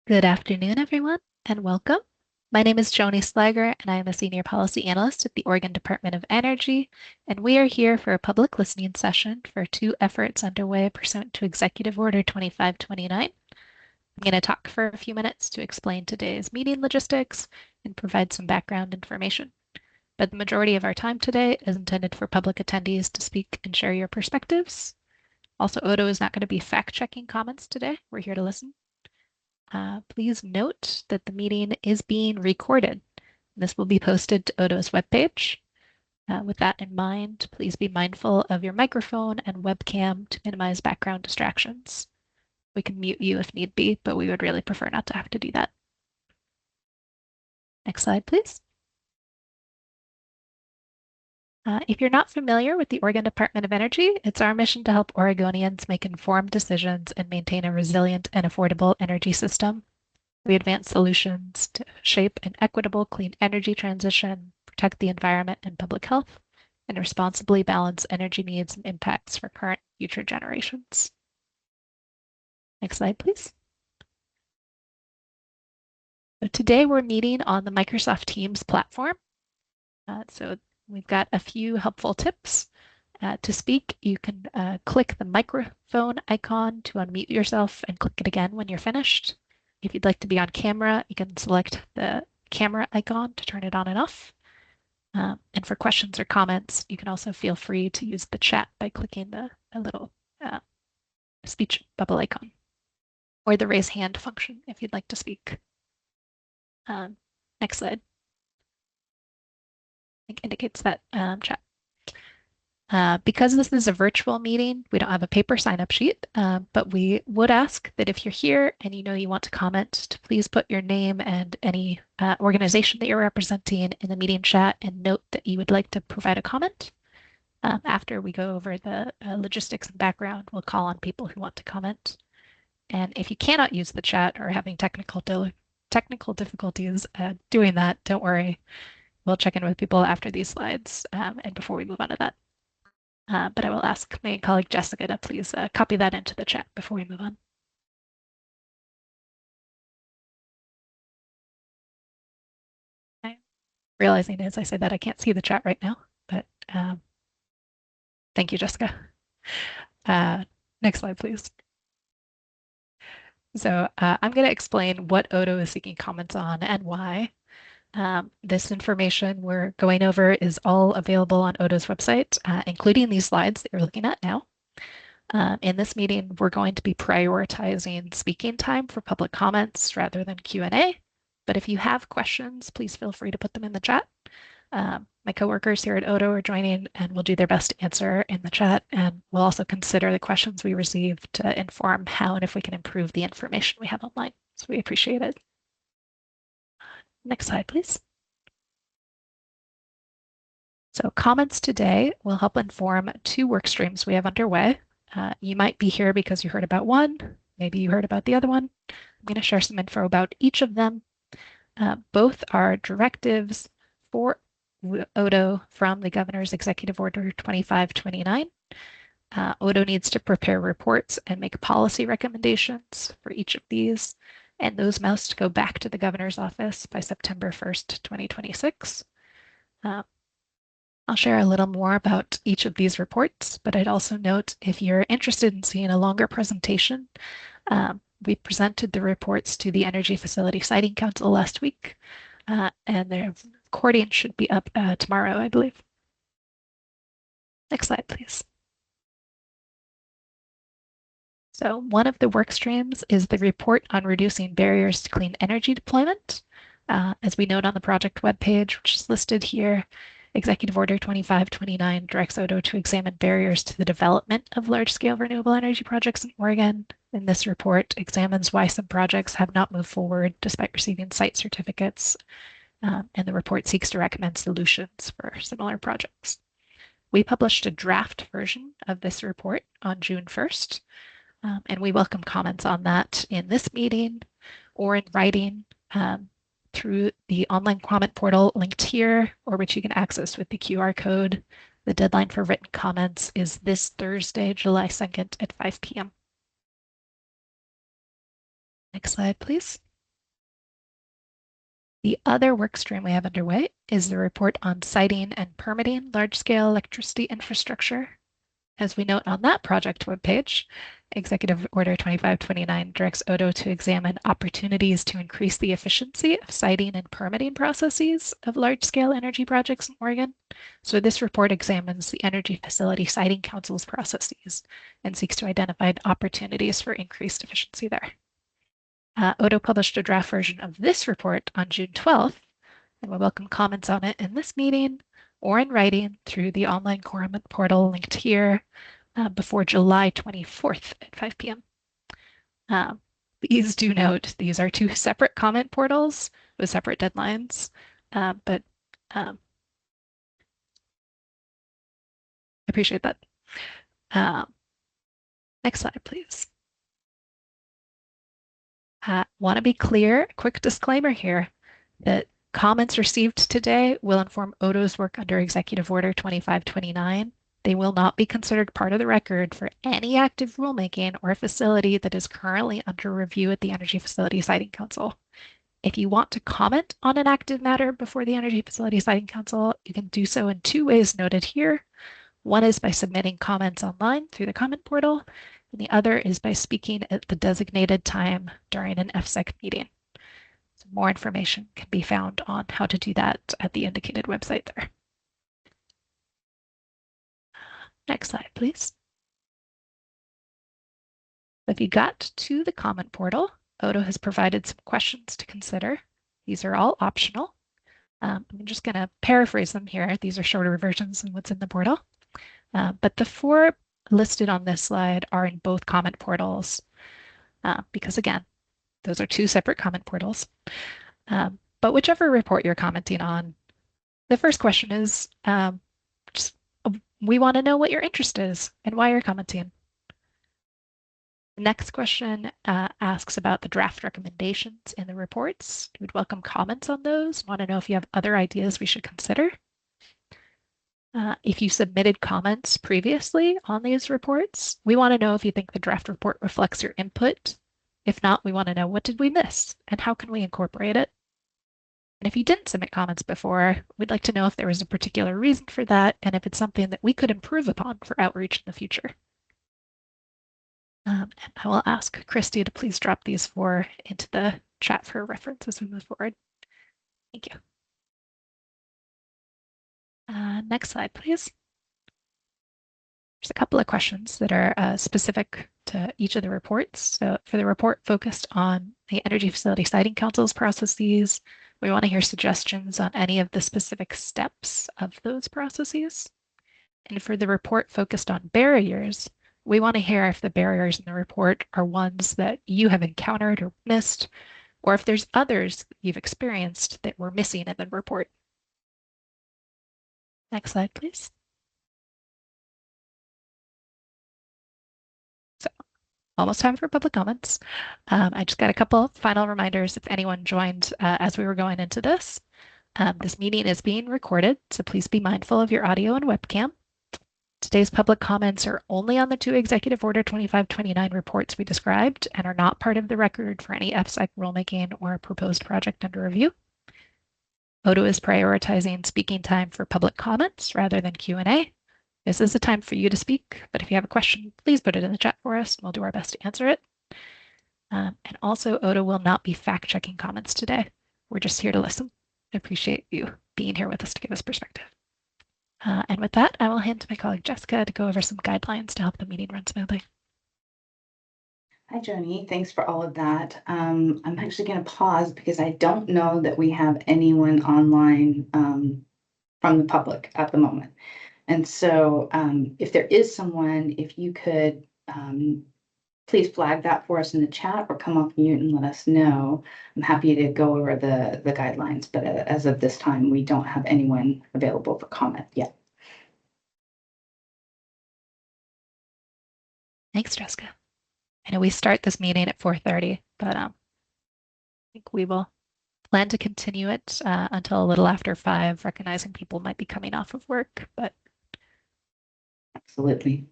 Good afternoon, everyone, and welcome. My name is Joni Slager, and I am a Senior Policy Analyst at the Oregon Department of Energy, and we are here for a public listening session for two efforts underway pursuant to Executive Order 2529. I'm going to talk for a few minutes to explain today's meeting logistics and provide some background information. But the majority of our time today is intended for public attendees to speak and share your perspectives. Also, Odo is not going to be fact-checking comments today. We're here to listen. Please note that the meeting is being recorded. This will be posted to Odo's webpage. With that in mind, please be mindful of your microphone and webcam to minimize background distractions. We can mute you if need be, but we would really prefer not to have to do that. Next slide, please. If you're not familiar with the Oregon Department of Energy, it's our mission to help Oregonians make informed decisions and maintain a resilient and affordable energy system. We advance solutions to shape an equitable clean energy transition, protect the environment and public health, and responsibly balance energy needs and impacts for current and future generations. Next slide, please. So today we're meeting on the Microsoft Teams platform. So we've got a few helpful tips. To speak, you can click the microphone icon to unmute yourself and click it again when you're finished. If you'd like to be on camera, you can select the camera icon to turn it on and off. And for questions or comments, you can also feel free to use the chat by clicking the little speech bubble icon or the raise hand function if you'd like to speak. Next slide. I think indicates that chat. Because this is a virtual meeting, we don't have a paper sign-up sheet, but we would ask that if you're here and you know you want to comment, to please put your name and any organization that you're representing in the meeting chat and note that you would like to provide a comment. After we go over the logistics and background, we'll call on people who want to comment. And if you cannot use the chat or having technical difficulties doing that, don't worry. We'll check in with people after these slides and before we move on to that. But I will ask my colleague Jessica to please copy that into the chat before we move on. I'm realizing as I say that I can't see the chat right now, but thank you, Jessica. Next slide, please. So I'm going to explain what Odo is seeking comments on and why. This information we're going over is all available on Odo's website, including these slides that you're looking at now. In this meeting, we're going to be prioritizing speaking time for public comments rather than Q&A. But if you have questions, please feel free to put them in the chat. My coworkers here at Odo are joining and will do their best to answer in the chat. And we'll also consider the questions we receive to inform how and if we can improve the information we have online. So we appreciate it. Next slide, please. So comments today will help inform two work streams we have underway. You might be here because you heard about one, maybe you heard about the other one. I'm going to share some info about each of them. Both are directives for Odo from the Governor's Executive Order 2529. Odo needs to prepare reports and make policy recommendations for each of these, and those must go back to the Governor's office by September 1st, 2026. I'll share a little more about each of these reports, but I'd also note if you're interested in seeing a longer presentation, we presented the reports to the Energy Facility Siting Council last week, and their recording should be up tomorrow, I believe. Next slide, please. So one of the work streams is the report on reducing barriers to clean energy deployment. As we note on the project webpage, which is listed here, Executive Order 2529 directs Odo to examine barriers to the development of large-scale renewable energy projects in Oregon. And this report examines why some projects have not moved forward despite receiving site certificates. And the report seeks to recommend solutions for similar projects. We published a draft version of this report on June 1st, and we welcome comments on that in this meeting or in writing through the online comment portal linked here, or which you can access with the QR code. The deadline for written comments is this Thursday, July 2nd at 5 p.m. Next slide, please. The other work stream we have underway is the report on siting and permitting large-scale electricity infrastructure. As we note on that project webpage, Executive Order 2529 directs Odo to examine opportunities to increase the efficiency of siting and permitting processes of large-scale energy projects in Oregon. So this report examines the Energy Facility Siting Council's processes and seeks to identify opportunities for increased efficiency there. Odo published a draft version of this report on June 12th, and we welcome comments on it in this meeting or in writing through the online comment portal linked here before July 24th at 5 p.m. Please do note these are two separate comment portals with separate deadlines, but I appreciate that. Next slide, please. Want to be clear, a quick disclaimer here that comments received today will inform Odo's work under Executive Order 2529. They will not be considered part of the record for any active rulemaking or facility that is currently under review at the Energy Facility Siting Council. If you want to comment on an active matter before the Energy Facility Siting Council, you can do so in two ways noted here. One is by submitting comments online through the comment portal, and the other is by speaking at the designated time during an FSEC meeting. So more information can be found on how to do that at the indicated website there. Next slide, please. If you got to the comment portal, Odo has provided some questions to consider. These are all optional. I'm just going to paraphrase them here. These are shorter versions than what's in the portal. But the four listed on this slide are in both comment portals because, again, those are two separate comment portals. But whichever report you're commenting on, the first question is, we want to know what your interest is and why you're commenting. The next question asks about the draft recommendations in the reports. We'd welcome comments on those. Want to know if you have other ideas we should consider. If you submitted comments previously on these reports, we want to know if you think the draft report reflects your input. If not, we want to know what did we miss and how can we incorporate it? And if you didn't submit comments before, we'd like to know if there was a particular reason for that and if it's something that we could improve upon for outreach in the future. And I will ask Christy to please drop these four into the chat for reference as we move forward. Thank you. Next slide, please. There's a couple of questions that are specific to each of the reports. So for the report focused on the Energy Facility Siting Council's processes, we want to hear suggestions on any of the specific steps of those processes. And for the report focused on barriers, we want to hear if the barriers in the report are ones that you have encountered or missed, or if there's others you've experienced that were missing in the report. Next slide, please. So, almost time for public comments. I just got a couple final reminders if anyone joined as we were going into this. This meeting is being recorded, so please be mindful of your audio and webcam. Today's public comments are only on the two Executive Order 2529 reports we described and are not part of the record for any FSEC rulemaking or proposed project under review. Odo is prioritizing speaking time for public comments rather than Q&A. This is the time for you to speak, but if you have a question, please put it in the chat for us and we'll do our best to answer it. And also, Odo will not be fact-checking comments today. We're just here to listen. I appreciate you being here with us to give us perspective. And with that, I will hand to my colleague Jessica to go over some guidelines to help the meeting run smoothly. Hi, Joni. Thanks for all of that. I'm actually going to pause because I don't know that we have anyone online from the public at the moment. And so if there is someone, if you could please flag that for us in the chat or come off mute and let us know. I'm happy to go over the guidelines, but as of this time, we don't have anyone available for comment yet. Thanks, Jessica. I know we start this meeting at 4:30, but I think we will plan to continue it until a little after 5, recognizing people might be coming off of work, but absolutely.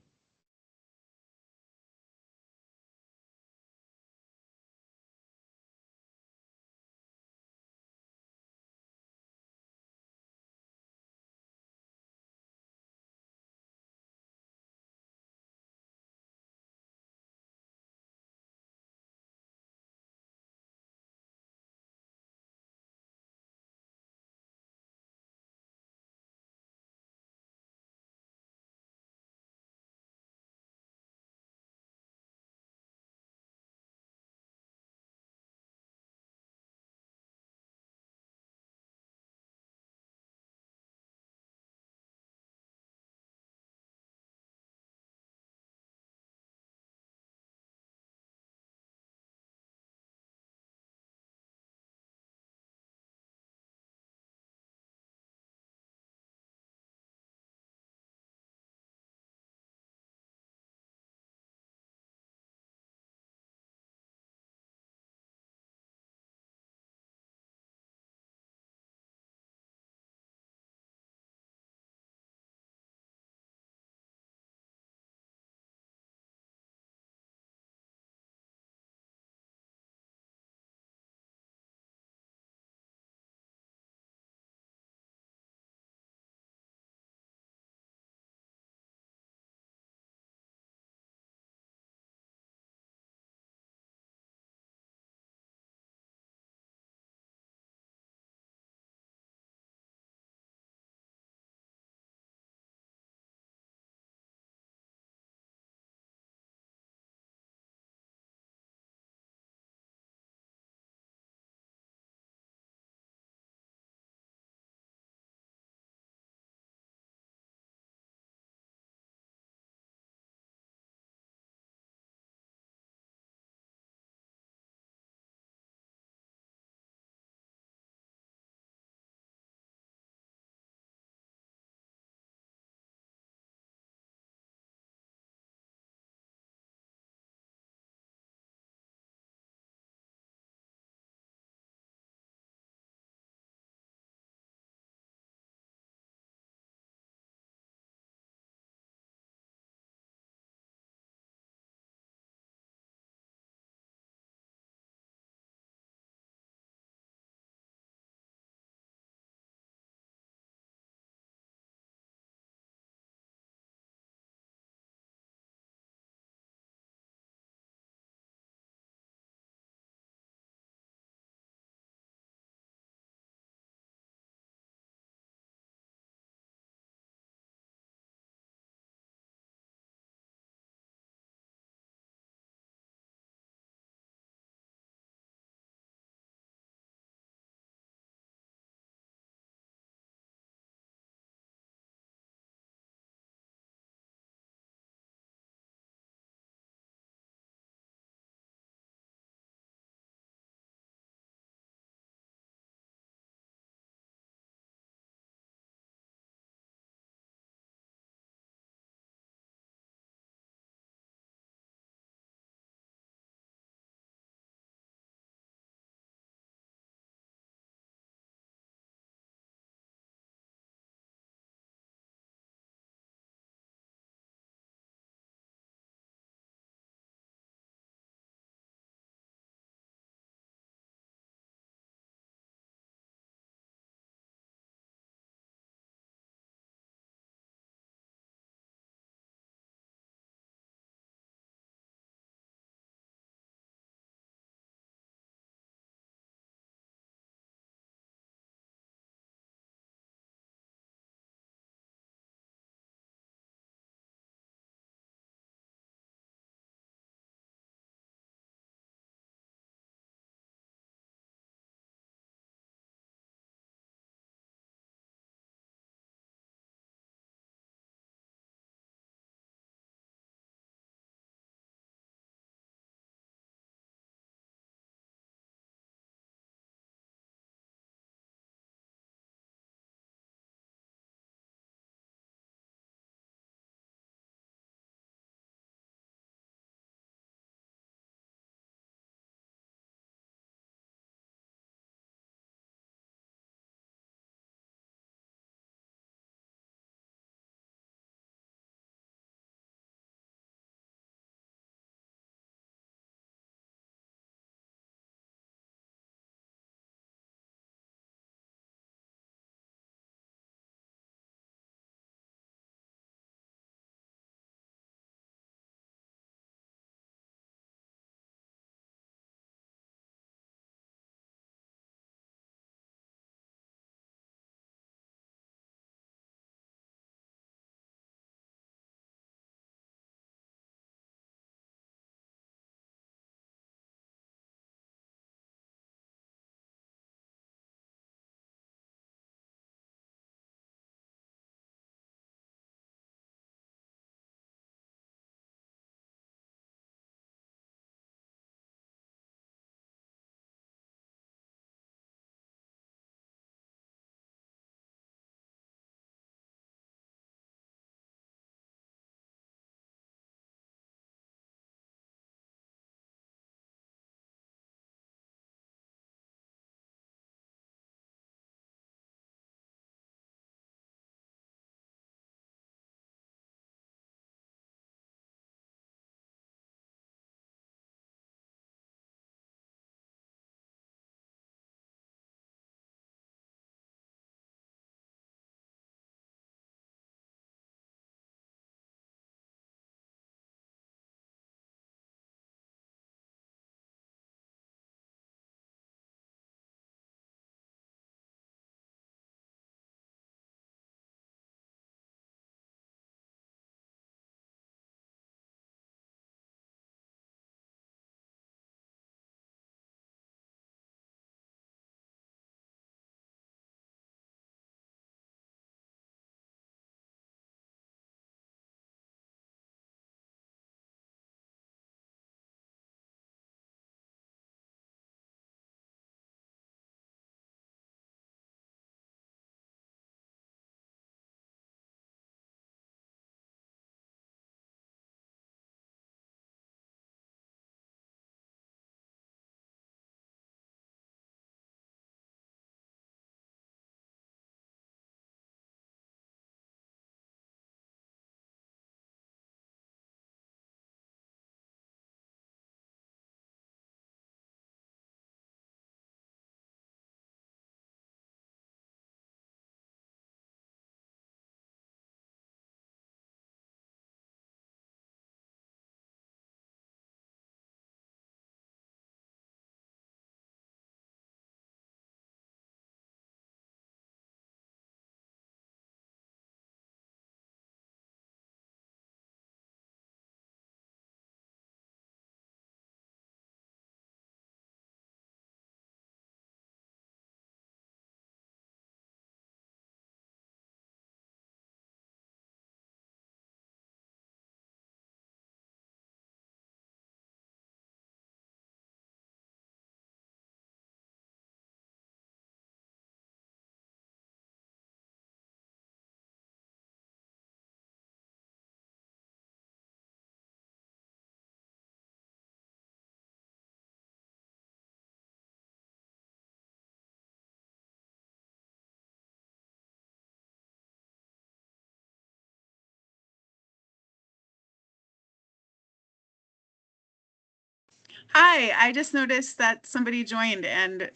Hi, I just noticed that somebody joined and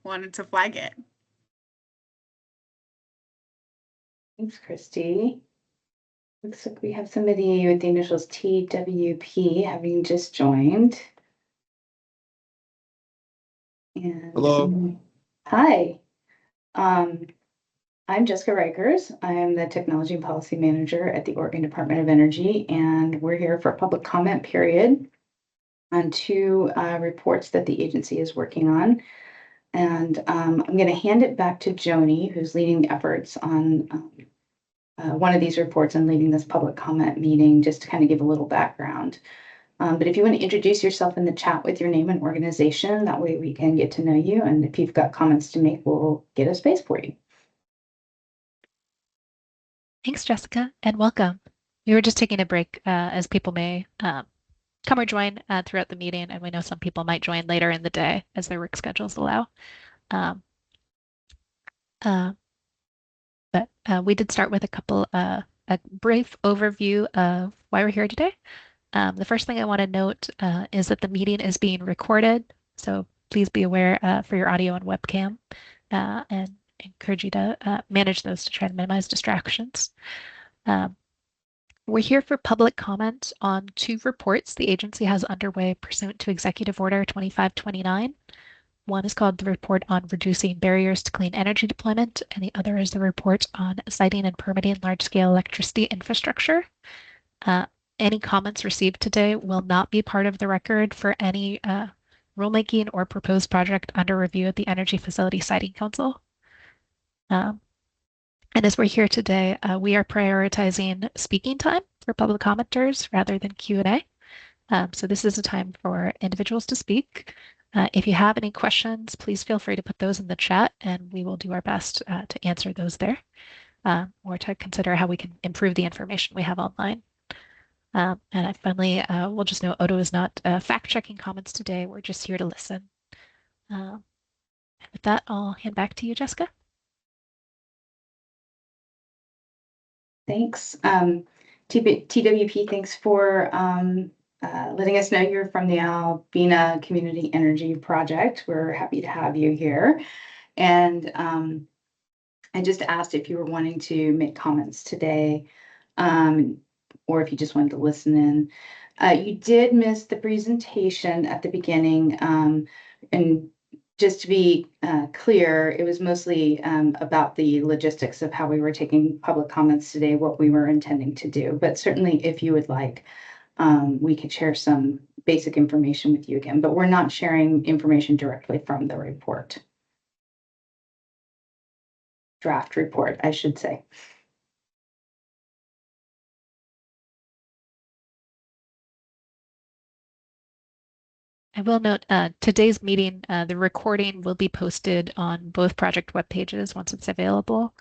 wanted to flag it. Thanks, Christy. Looks like we have somebody with the initials TWP having just joined. And Hello. hi, um, I'm Jessica Rikers. I am the Technology and Policy Manager at the Oregon Department of Energy, and we're here for a public comment period on two reports that the agency is working on. And I'm going to hand it back to Joni, who's leading the efforts on one of these reports and leading this public comment meeting, just to kind of give a little background. But if you want to introduce yourself in the chat with your name and organization, that way we can get to know you. And if you've got comments to make, we'll get a space for you. Thanks, Jessica, and welcome. We were just taking a break as people may come or join throughout the meeting, and we know some people might join later in the day as their work schedules allow. Um, uh, but we did start with a brief overview of why we're here today. The first thing I want to note is that the meeting is being recorded, so please be aware for your audio and webcam, and encourage you to manage those to try to minimize distractions. Um, we're here for public comment on two reports the agency has underway pursuant to Executive Order 2529. One is called the Report on Reducing Barriers to Clean Energy Deployment, and the other is the Report on Siting and Permitting Large-Scale Electricity Infrastructure. Any comments received today will not be part of the record for any rulemaking or proposed project under review at the Energy Facility Siting Council. And as we're here today, we are prioritizing speaking time for public commenters rather than Q&A. So this is a time for individuals to speak. If you have any questions, please feel free to put those in the chat and we will do our best to answer those there or to consider how we can improve the information we have online. And I finally will just note Odo is not fact-checking comments today. We're just here to listen. And with that, I'll hand back to you, Jessica. Thanks. TWP, thanks for letting us know you're from the Albina Community Energy Project. We're happy to have you here. And I just asked if you were wanting to make comments today, or if you just wanted to listen in. You did miss the presentation at the beginning, and just to be clear, it was mostly about the logistics of how we were taking public comments today, what we were intending to do. But certainly, if you would like, we could share some basic information with you again, but we're not sharing information directly from the report. Draft report, I should say. I will note today's meeting, the recording will be posted on both project web pages once it's available.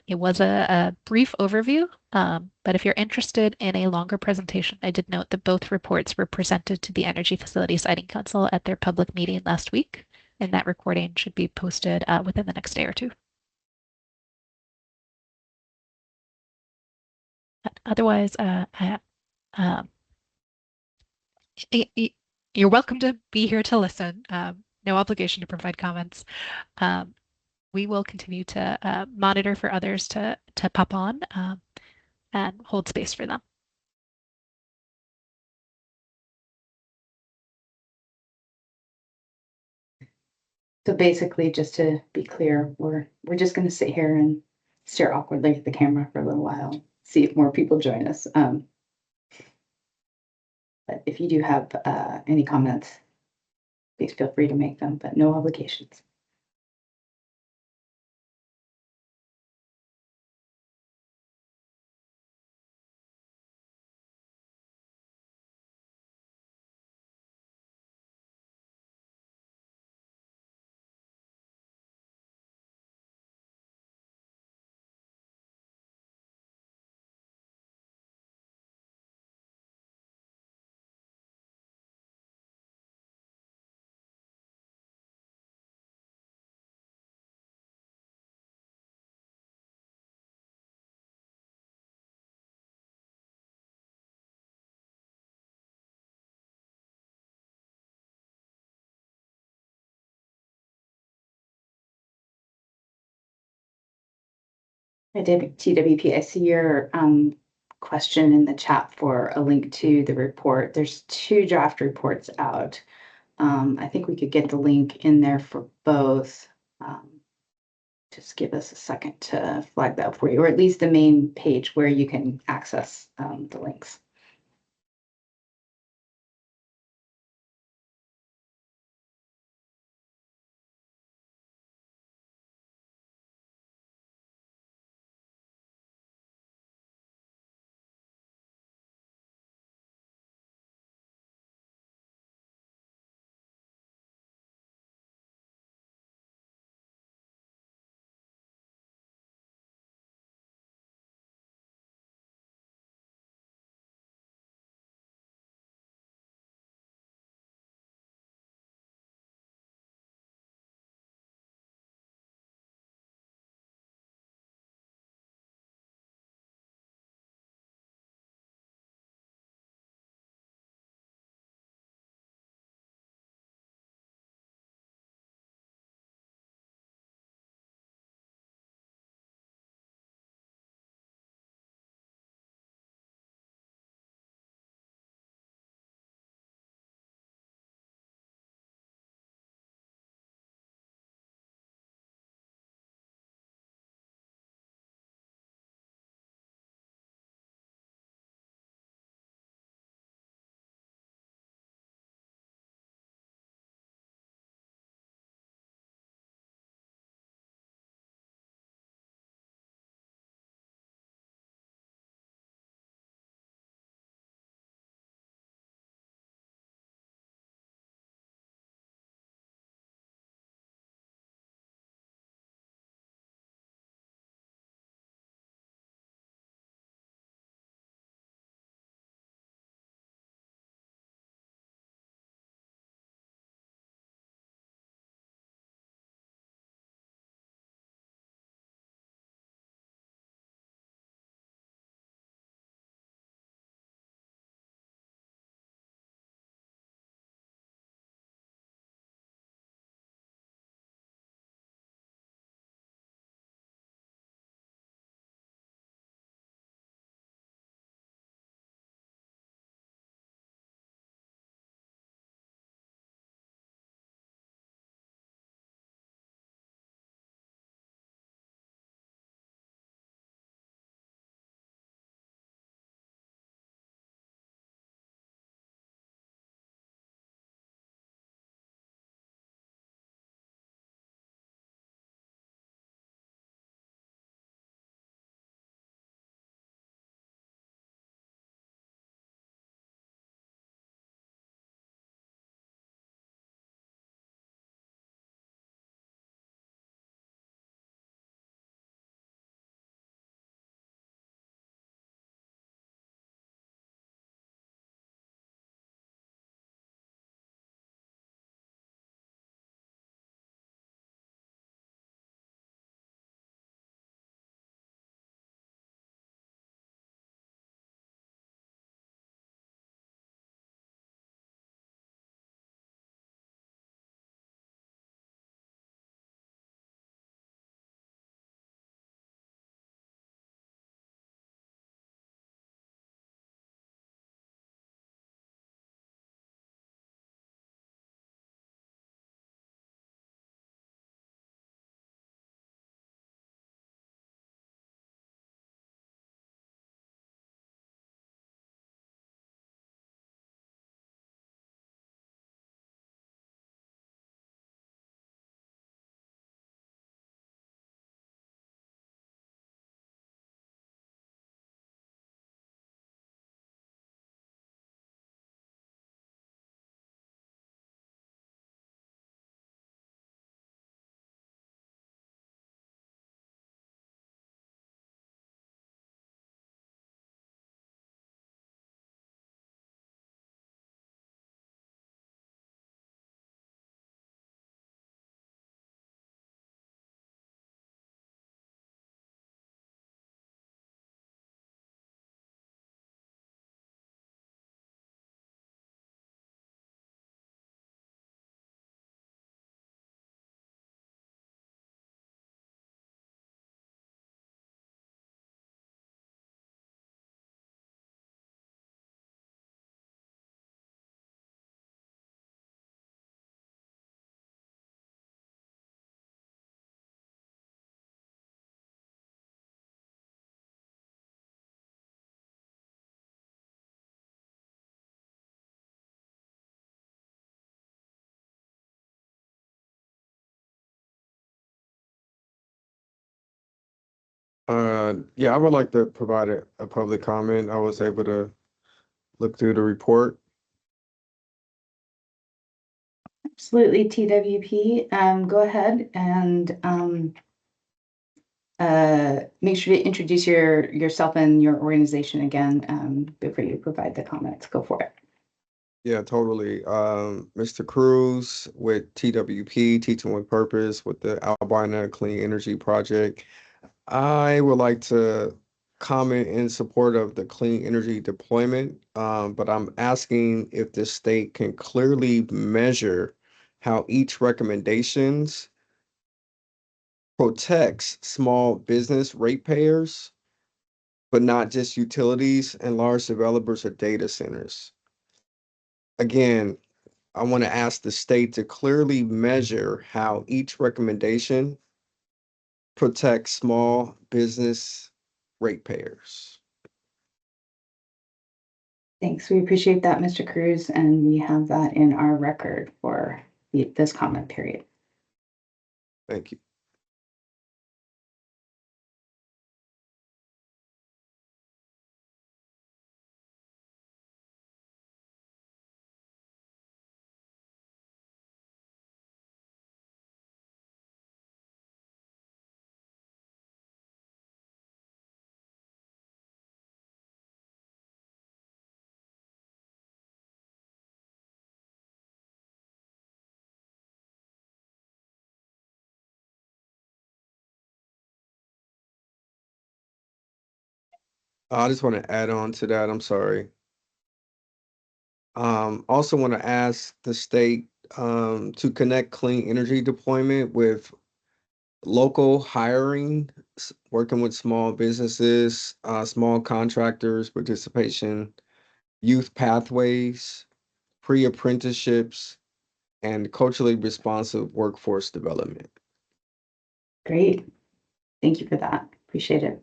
It was a brief overview, but if you're interested in a longer presentation, I did note that both reports were presented to the Energy Facility Siting Council at their public meeting last week, and that recording should be posted within the next day or two. But otherwise, you're welcome to be here to listen. No obligation to provide comments. We will continue to monitor for others to pop on and hold space for them. So basically, just to be clear, we're just going to sit here and stare awkwardly at the camera for a little while, see if more people join us. But if you do have any comments, please feel free to make them, but no obligations. TWP, I see your question in the chat for a link to the report. There's 2 draft reports out. I think we could get the link in there for both. Just give us a second to flag that for you, or at least the main page where you can access the links. Yeah, I would like to provide a public comment. I was able to look through the report. Absolutely, TWP. Go ahead and make sure to introduce yourself and your organization again before you provide the comments. Go for it. Yeah, totally. Mr. Cruz with TWP, Teaching with Purpose, with the Albina Clean Energy Project. I would like to comment in support of the clean energy deployment, but I'm asking if the state can clearly measure how each recommendations protects small business ratepayers, but not just utilities and large developers or data centers. Again, I want to ask the state to clearly measure how each recommendation protects small business ratepayers. Thanks. We appreciate that, Mr. Cruz, and we have that in our record for this comment period. Thank you. I just want to add on to that. I'm sorry. Also want to ask the state to connect clean energy deployment with local hiring, working with small businesses, small contractors, participation, youth pathways, pre-apprenticeships, and culturally responsive workforce development. Great. Thank you for that. Appreciate it.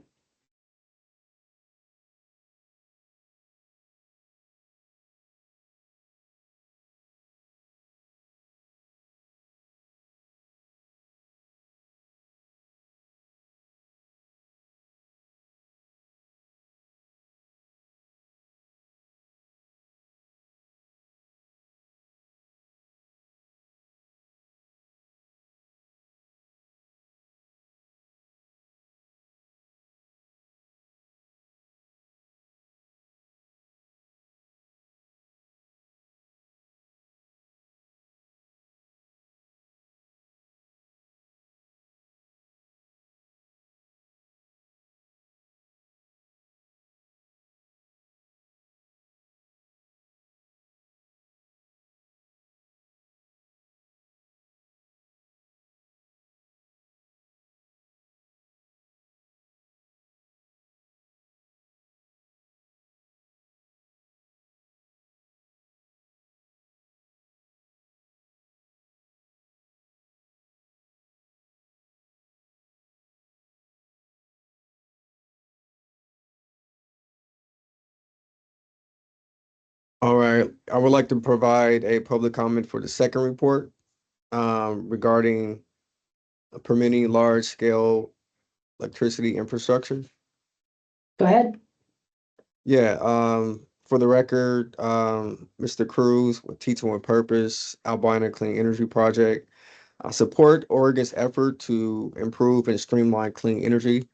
All right, I would like to provide a public comment for the second report regarding permitting large-scale electricity infrastructure. Go ahead. Yeah, for the record, Mr. Cruz with Teaching with Purpose, Albina Clean Energy Project. I support Oregon's effort to improve and streamline clean energy,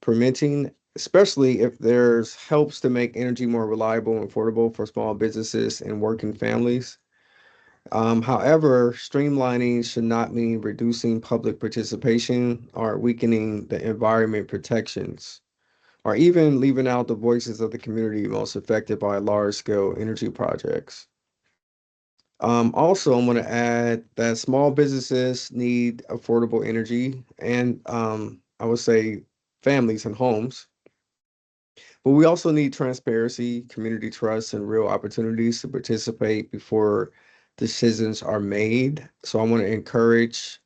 permitting, especially if there's helps to make energy more reliable and affordable for small businesses and working families. However, streamlining should not mean reducing public participation or weakening the environment protections, or even leaving out the voices of the community most affected by large-scale energy projects. Also, I'm going to add that small businesses need affordable energy and I would say families and homes. But we also need transparency, community trust, and real opportunities to participate before decisions are made. So I want to encourage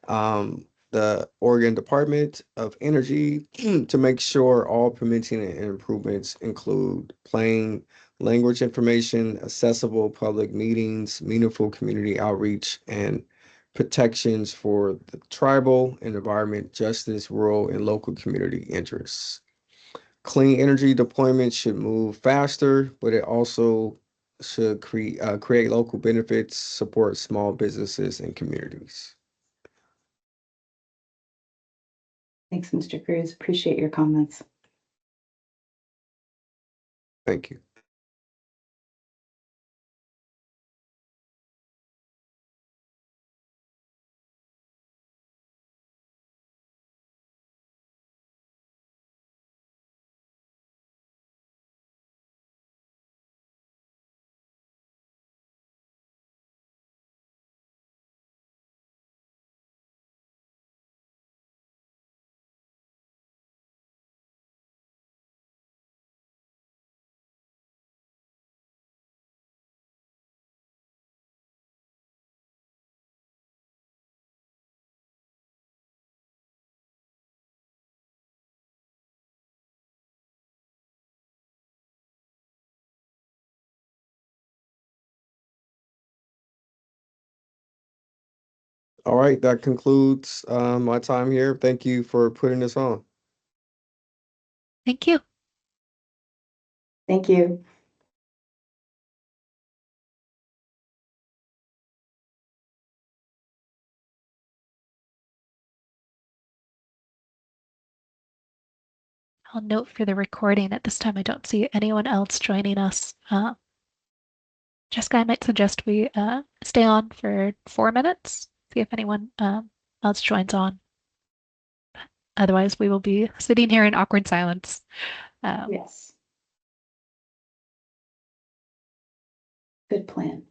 the Oregon Department of Energy to make sure all permitting and improvements include plain language information, accessible public meetings, meaningful community outreach, and protections for the tribal and environment, justice, rural, and local community interests. Clean energy deployment should move faster, but it also should create local benefits, support small businesses and communities. Thanks, Mr. Cruz. Appreciate your comments. Thank you. All right, that concludes my time here. Thank you for putting this on. Thank you. Thank you. I'll note for the recording at this time I don't see anyone else joining us. Jessica, I might suggest we stay on for 4 minutes, see if anyone else joins on. Otherwise, we will be sitting here in awkward silence. Yes. Good plan.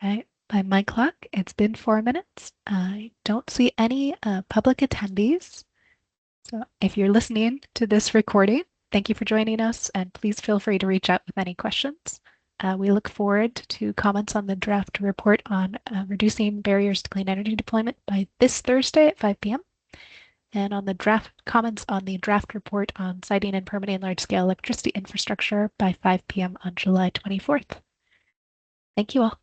Okay, by my clock, it's been 4 minutes. I don't see any public attendees. So if you're listening to this recording, thank you for joining us, and please feel free to reach out with any questions. We look forward to comments on the draft report on reducing barriers to clean energy deployment by this Thursday at 5 p.m. and on the comments on the draft report on siting and permitting large-scale electricity infrastructure by 5 p.m. on July 24th. Thank you all.